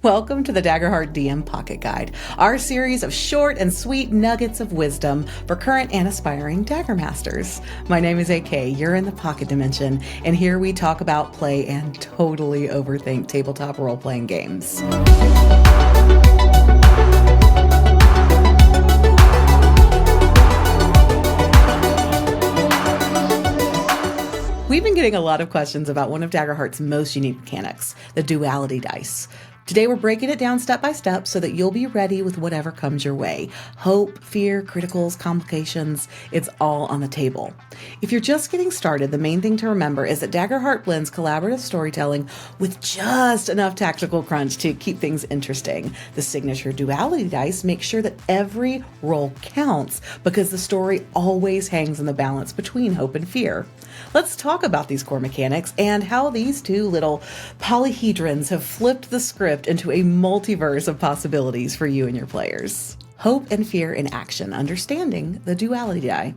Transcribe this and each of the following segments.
Welcome to the Daggerheart DM Pocket Guide, our series of short and sweet nuggets of wisdom for current and aspiring Daggermasters. My name is AK, you're in the Pocket Dimension, and here we talk about, play, and totally overthink tabletop role-playing games. We've been getting a lot of questions about one of Daggerheart's most unique mechanics, the Duality Dice. Today we're breaking it down step by step so that you'll be ready with whatever comes your way. Hope, fear, criticals, complications, it's all on the table. If you're just getting started, the main thing to remember is that Daggerheart blends collaborative storytelling with just enough tactical crunch to keep things interesting. The signature Duality Dice makes sure that every roll counts because the story always hangs in the balance between hope and fear. Let's talk about these core mechanics and how these two little polyhedrons have flipped the script into a multiverse of possibilities for you and your players. Hope and fear in action, understanding the duality die.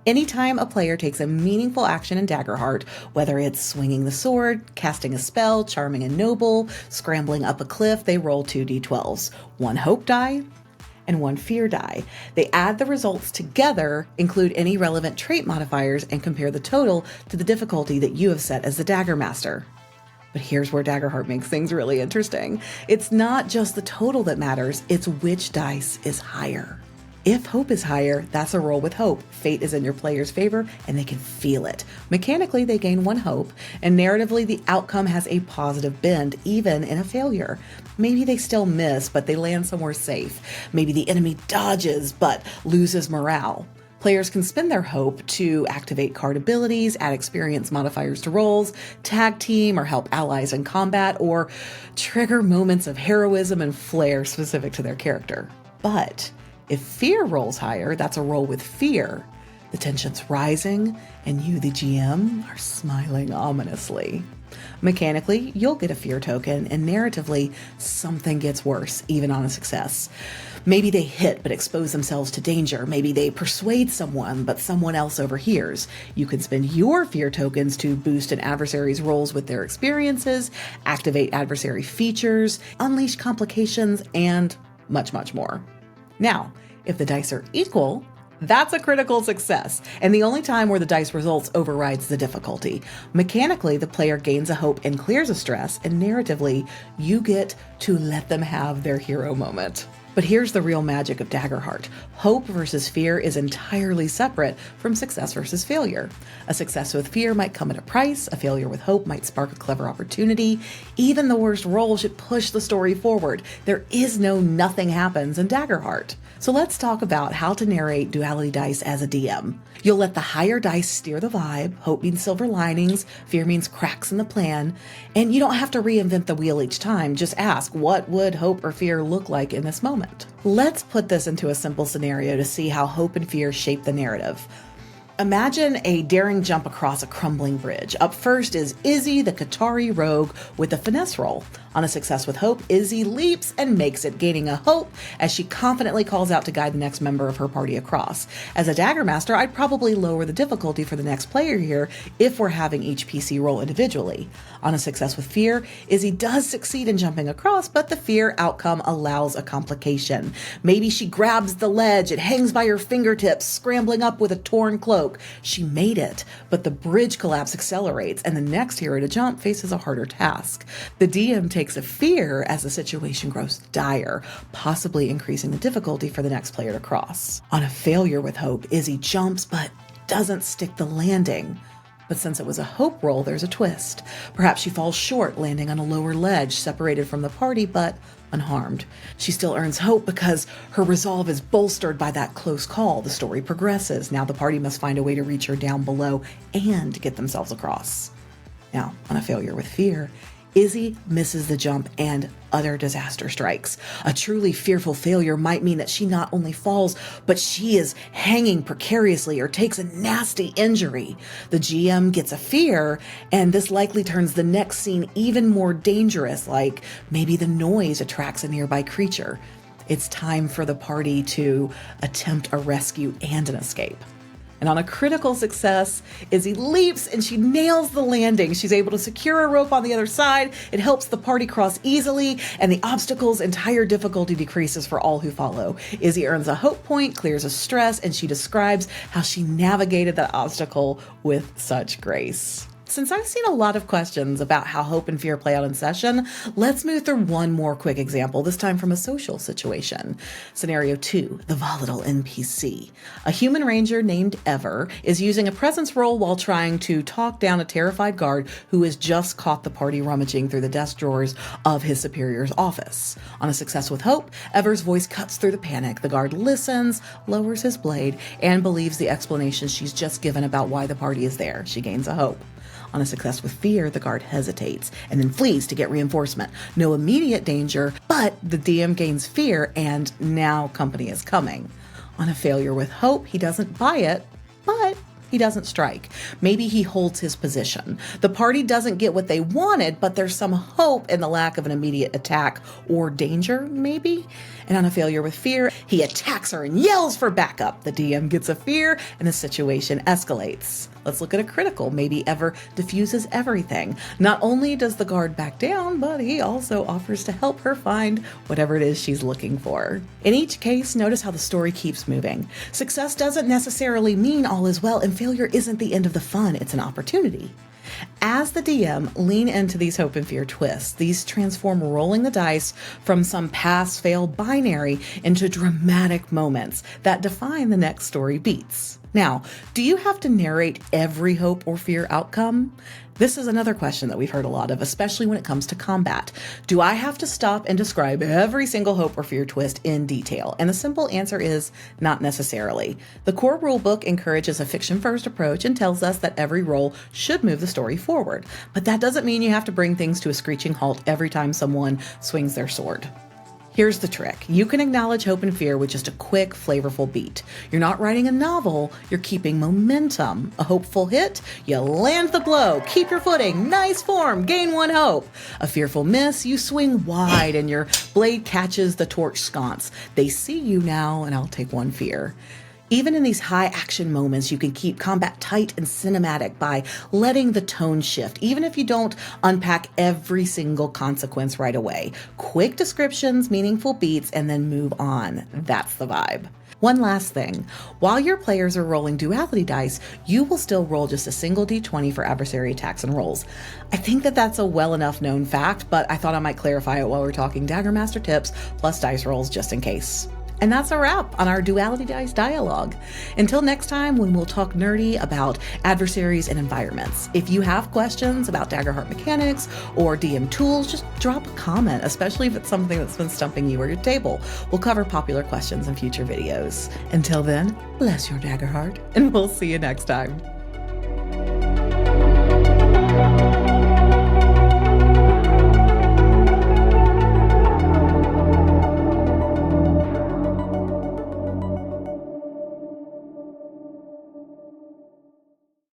Anytime a player takes a meaningful action in Daggerheart, whether it's swinging the sword, casting a spell, charming a noble, scrambling up a cliff, they roll 2d12s, one hope die and one fear die. They add the results together, include any relevant trait modifiers, and compare the total to the difficulty that you have set as the Daggermaster. But here's where Daggerheart makes things really interesting. It's not just the total that matters, it's which dice is higher. If hope is higher, that's a roll with hope. Fate is in your player's favor and they can feel it. Mechanically, they gain one hope, and narratively, the outcome has a positive bend, even in a failure. Maybe they still miss, but they land somewhere safe. Maybe the enemy dodges, but loses morale. Players can spend their hope to activate card abilities, add experience modifiers to rolls, tag team or help allies in combat, or trigger moments of heroism and flair specific to their character. But if fear rolls higher, that's a roll with fear. The tension's rising, and you, the GM, are smiling ominously. Mechanically, you'll get a fear token, and narratively, something gets worse, even on a success. Maybe they hit but expose themselves to danger. Maybe they persuade someone, but someone else overhears. You can spend your fear tokens to boost an adversary's rolls with their experiences, activate adversary features, unleash complications, and much, much more. Now, if the dice are equal, that's a critical success, and the only time where the dice results overrides the difficulty. Mechanically, the player gains a hope and clears a stress, and narratively, you get to let them have their hero moment. But here's the real magic of Daggerheart. Hope versus fear is entirely separate from success versus failure. A success with fear might come at a price, a failure with hope might spark a clever opportunity. Even the worst roll should push the story forward. There is no nothing happens in Daggerheart. So let's talk about how to narrate Duality Dice as a DM. You'll let the higher dice steer the vibe. Hope means silver linings, fear means cracks in the plan, and you don't have to reinvent the wheel each time. Just ask, what would hope or fear look like in this moment? Let's put this into a simple scenario to see how hope and fear shape the narrative. Imagine a daring jump across a crumbling bridge. Up first is Izzy, the Qatari rogue, with a finesse roll. On a success with hope, Izzy leaps and makes it, gaining a hope as she confidently calls out to guide the next member of her party across. As a Daggermaster, I'd probably lower the difficulty for the next player here if we're having each PC roll individually. On a success with fear, Izzy does succeed in jumping across, but the fear outcome allows a complication. Maybe she grabs the ledge, it hangs by her fingertips, scrambling up with a torn cloak. She made it, but the bridge collapse accelerates, and the next hero to jump faces a harder task. The DM takes a fear as the situation grows dire, possibly increasing the difficulty for the next player to cross. On a failure with hope, Izzy jumps but doesn't stick the landing. But since it was a hope roll, there's a twist. Perhaps she falls short, landing on a lower ledge, separated from the party, but unharmed. She still earns hope because her resolve is bolstered by that close call. The story progresses. Now the party must find a way to reach her down below and get themselves across. Now, on a failure with fear, Izzy misses the jump and utter disaster strikes. A truly fearful failure might mean that she not only falls, but she is hanging precariously or takes a nasty injury. The GM gets a fear, and this likely turns the next scene even more dangerous, like maybe the noise attracts a nearby creature. It's time for the party to attempt a rescue and an escape. And on a critical success, Izzy leaps and she nails the landing. She's able to secure a rope on the other side. It helps the party cross easily, and the obstacle's entire difficulty decreases for all who follow. Izzy earns a hope point, clears a stress, and she describes how she navigated that obstacle with such grace. Since I've seen a lot of questions about how hope and fear play out in session, let's move through one more quick example, this time from a social situation. Scenario 2, the Volatile NPC. A human ranger named Ever is using a presence roll while trying to talk down a terrified guard who has just caught the party rummaging through the desk drawers of his superior's office. On a success with hope, Ever's voice cuts through the panic. The guard listens, lowers his blade, and believes the explanation she's just given about why the party is there. She gains a hope. On a success with fear, the guard hesitates and then flees to get reinforcement. No immediate danger, but the DM gains fear and now company is coming. On a failure with hope, he doesn't buy it, but he doesn't strike. Maybe he holds his position. The party doesn't get what they wanted, but there's some hope in the lack of an immediate attack or danger, maybe? And on a failure with fear, he attacks her and yells for backup. The DM gets a fear and the situation escalates. Let's look at a critical. Maybe Ever diffuses everything. Not only does the guard back down, but he also offers to help her find whatever it is she's looking for. In each case, notice how the story keeps moving. Success doesn't necessarily mean all is well, and failure isn't the end of the fun, it's an opportunity. As the DM, lean into these hope and fear twists. These transform rolling the dice from some pass-fail binary into dramatic moments that define the next story beats. Now, do you have to narrate every hope or fear outcome? This is another question that we've heard a lot of, especially when it comes to combat. Do I have to stop and describe every single hope or fear twist in detail? And the simple answer is not necessarily. The core rulebook encourages a fiction-first approach and tells us that every roll should move the story forward. But that doesn't mean you have to bring things to a screeching halt every time someone swings their sword. Here's the trick. You can acknowledge hope and fear with just a quick, flavorful beat. You're not writing a novel, you're keeping momentum. A hopeful hit, you land the blow, keep your footing, nice form, gain one hope. A fearful miss, you swing wide and your blade catches the torch sconce. They see you now, and I'll take one fear. Even in these high action moments, you can keep combat tight and cinematic by letting the tone shift, even if you don't unpack every single consequence right away. Quick descriptions, meaningful beats, and then move on. That's the vibe. One last thing. While your players are rolling Duality Dice, you will still roll just a single d20 for adversary attacks and rolls. I think that that's a well enough known fact, but I thought I might clarify it while we're talking Daggermaster tips plus dice rolls just in case. And that's a wrap on our Duality Dice dialogue. Until next time, when we'll talk nerdy about adversaries and environments. If you have questions about Daggerheart mechanics or DM tools, just drop a comment, especially if it's something that's been stumping you or your table. We'll cover popular questions in future videos. Until then, bless your Daggerheart, and we'll see you next time.